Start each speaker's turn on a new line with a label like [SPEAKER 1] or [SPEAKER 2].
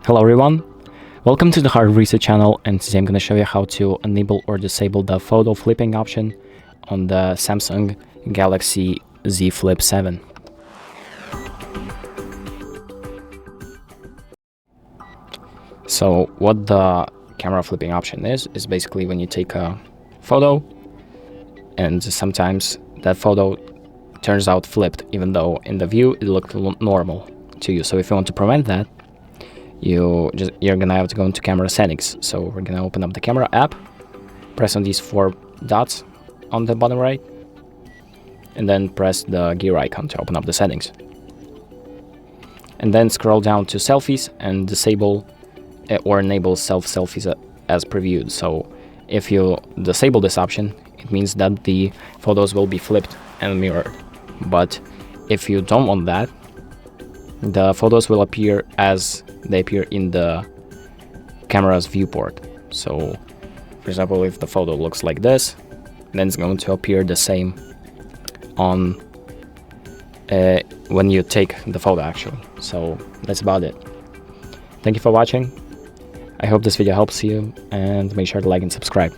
[SPEAKER 1] Hello everyone, welcome to the Hard Reset channel, and today I'm going to show you how to enable or disable the photo flipping option on the Samsung Galaxy Z Flip 7. So what the camera flipping option is basically when you take a photo and sometimes that photo turns out flipped even though in the view it looked normal to you. So if you want to prevent that, you're gonna have to go into camera settings. So we're gonna open up the camera app, press on these 4 dots on the bottom right, and then press the gear icon to open up the settings. And then scroll down to selfies and disable or enable selfies as previewed. So if you disable this option, it means that the photos will be flipped and mirrored. But if you don't want that, the photos will appear as they appear in the camera's viewport. So, for example, if the photo looks like this, then it's going to appear the same on when you take the photo actually. So that's about it. Thank you for watching. I hope this video helps you, and make sure to like and subscribe.